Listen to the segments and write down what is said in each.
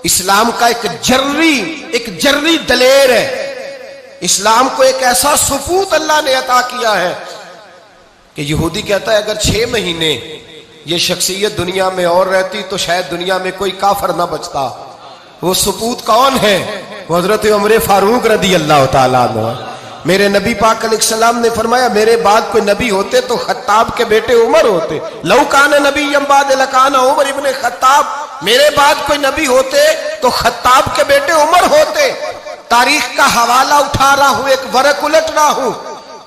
इस्लाम का एक जर्री दलेर है। इस्लाम को एक ऐसा सुपूत अल्लाह ने अता किया है कि यहूदी कहता है अगर 6 महीने ये शख्सियत दुनिया में और रहती तो शायद दुनिया में कोई काफर ना बचता। वो सुपूत कौन है? हजरत उमर फारूक रदी अल्लाह ताला अन्हु। मेरे नबी पाक अलैहिस्सलाम ने फरमाया मेरे बाद कोई नबी होते तो खत्ताब के बेटे उमर होते। लौ कान नबी बाद लकान उमर इब्ने खत्ताब, मेरे बाद कोई नबी होते तो खत्ताब के बेटे उमर होते। तारीख का हवाला उठा रहा हूं, एक वरक उलट रहा हूं।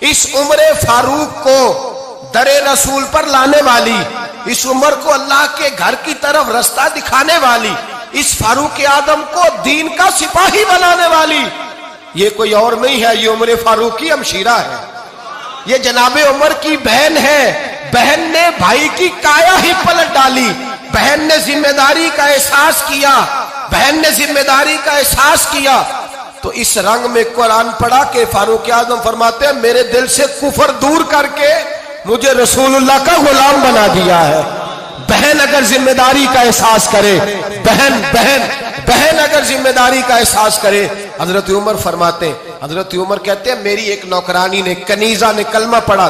इस उमर फारूक को दरे रसूल पर लाने वाली, इस उमर को अल्लाह के घर की तरफ रास्ता दिखाने वाली, इस फारूक आदम को दीन का सिपाही बनाने वाली, ये कोई और नहीं है, ये उमर फारूक की हमशीरा है। ये जनाबे उमर की बहन है। बहन ने भाई की काया ही पलट डाली। बहन ने जिम्मेदारी का एहसास किया, बहन ने जिम्मेदारी का एहसास किया तो इस रंग में कुरान पढ़ा के फारूक आजम फरमाते हैं मेरे दिल से कुफर दूर करके मुझे रसूलुल्लाह का गुलाम बना दिया है। बहन अगर जिम्मेदारी का एहसास करे, बहन अगर जिम्मेदारी का एहसास करे। हजरत उमर फरमाते, हजरत उमर कहते हैं मेरी एक नौकरानी ने, कनीजा ने कलमा पढ़ा,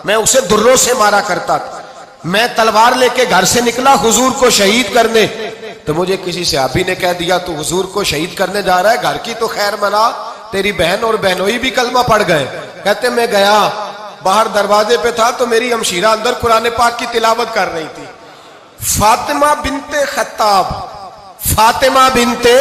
मैं उसे दुर्रों से मारा करता था। मैं तलवार लेके घर से निकला हुजूर को शहीद करने, तो मुझे किसी सहाबी ने कह दिया तू हुजूर को शहीद करने जा रहा है, घर की तो खैर मना, तेरी बहन और बहनोई भी कलमा पढ़ गए। कहते मैं गया, बाहर दरवाजे पे था तो मेरी हमशीरा अंदर कुरान पाक की तिलावत कर रही थी। फातिमा बिनते खत्ताब, फातिमा बिनते,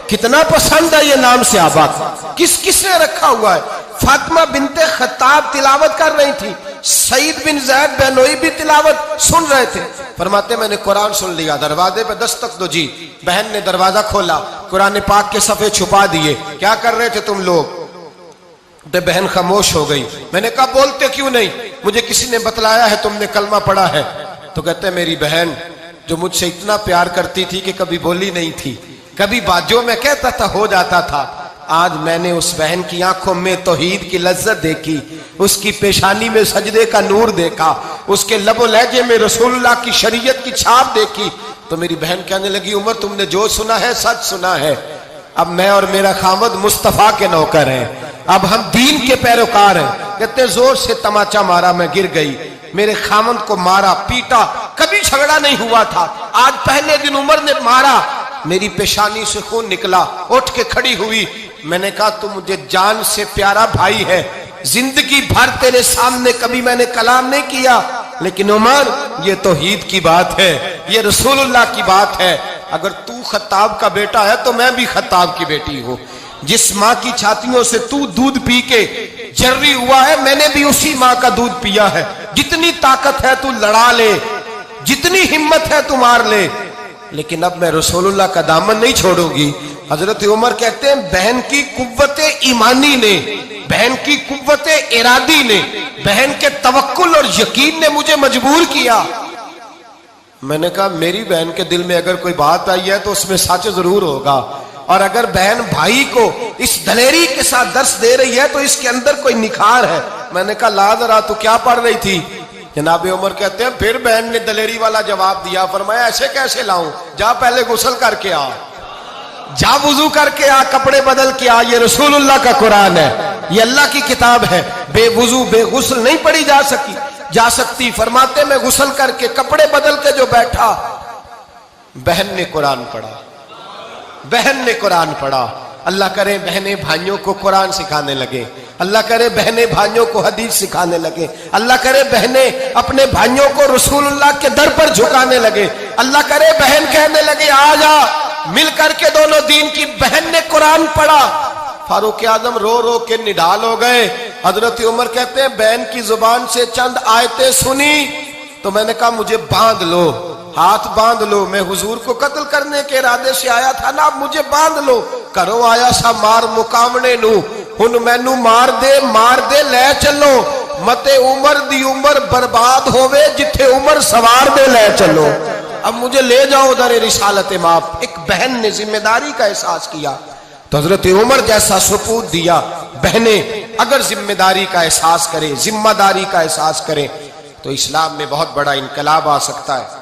कितना पसंद है ये नाम से आबाद, किसने रखा हुआ है? फातिमा बिनते खत्ताब तिलावत कर रही थी। सईद बिन ज़ैद बेनोई भी तिलावत सुन रहे थे। फरमाते मैंने कुरान सुन लिया, दरवाजे पे दस्तक दो जी। बहन ने दरवाजा खोला, कुरान पाक के सफ़े छुपा दिए। क्या कर रहे थे तुम लोग? तो बहन खामोश हो गई। मैंने कहा बोलते क्यों नहीं? मुझे किसी ने बतलाया है तुमने कलमा पढ़ा है। तो कहते मेरी बहन जो मुझसे इतना प्यार करती थी कि कभी बोली नहीं थी, कभी बाजों में कहता था हो जाता था, आज मैंने उस बहन की आंखों में तौहीद की लज्जत देखी, उसकी पेशानी में सजदे का नूर देखा, उसके लबो लहजे में रसूलुल्लाह की शरीयत की छाप देखी। तो मेरी बहन कहने लगी उमर तुमने जो सुना है सच सुना है। अब मैं और मेरा खामद मुस्तफा के नौकर हैं, अब हम दीन के पैरोकार हैं। कहते जोर से तमाचा मारा, मैं गिर गई, मेरे खामद को मारा पीटा, कभी झगड़ा नहीं हुआ था, आज पहले दिन उमर ने मारा, मेरी पेशानी से खून निकला, उठ के खड़ी हुई। मैंने कहा तू मुझे जान से प्यारा भाई है, जिंदगी भर तेरे सामने कभी मैंने कलाम नहीं किया, लेकिन उमर ये तौहीद की बात है, ये रसूलुल्लाह की बात है। अगर तू खत्ताब का बेटा है तो मैं भी खत्ताब की बेटी हूँ। जिस माँ की छातियों से तू दूध पी के जर्री हुआ है, मैंने भी उसी माँ का दूध पिया है। जितनी ताकत है तू लड़ा ले, जितनी हिम्मत है तू मार ले, लेकिन अब मैं रसूलुल्लाह का दामन नहीं छोड़ूंगी। हजरत उमर कहते हैं बहन की कुव्वते ईमानी ने, बहन की कुव्वते इरादी ने, बहन के तवक्कुल और यकीन ने मुझे मजबूर किया। मैंने कहा मेरी बहन के दिल में अगर कोई बात आई है तो उसमें सच जरूर होगा, और अगर बहन भाई को इस दलेरी के साथ दर्श दे रही है तो इसके अंदर कोई निखार है। मैंने कहा ला जरा तू क्या पढ़ रही थी? जनाब उमर कहते हैं फिर बहन ने दलेरी वाला जवाब दिया। फरमाया ऐसे कैसे लाऊं? जा पहले गुस्ल करके आ, जा वुजू करके आ, कपड़े बदल के आ, ये रसूलुल्लाह का कुरान है, ये अल्लाह की किताब है। बेवुजू बेगुस्ल नहीं पढ़ी जा सकती। फरमाते मैं गुस्ल करके कपड़े बदल के जो बैठा, बहन ने कुरान पढ़ा, बहन ने कुरान पढ़ा। अल्लाह करे बहने भाइयों को कुरान सिखाने लगे, अल्लाह करे बहने भाइयों को हदीस सिखाने लगे, अल्लाह करे बहने अपने भाइयों को रसूलुल्लाह के दर पर झुकाने लगे, अल्लाह करे बहन कहने लगे आ जा मिल करके दोनों दीन की। बहन ने कुरान पढ़ा, फारूक आजम रो रो के निढाल हो गए। हजरत उमर कहते हैं बहन की जुबान से चंद आयतें सुनी तो मैंने कहा मुझे बांध लो, हाथ बांध लो, मैं हुजूर को कत्ल करने के इरादे से आया था ना, अब मुझे बांध लो। करो आया सा मार मुकामने नू, हुन मैनू मार दे ले चलो, मते उमर दी उमर बर्बाद होवे, जिथे उमर सवार दे ले चलो। अब मुझे ले जाओ दर रिसालत माप। एक बहन ने जिम्मेदारी का एहसास किया तो हजरत उमर जैसा सुपूत दिया। बहने अगर जिम्मेदारी का एहसास करें, जिम्मेदारी का एहसास करें तो इस्लाम में बहुत बड़ा इनकलाब आ सकता है।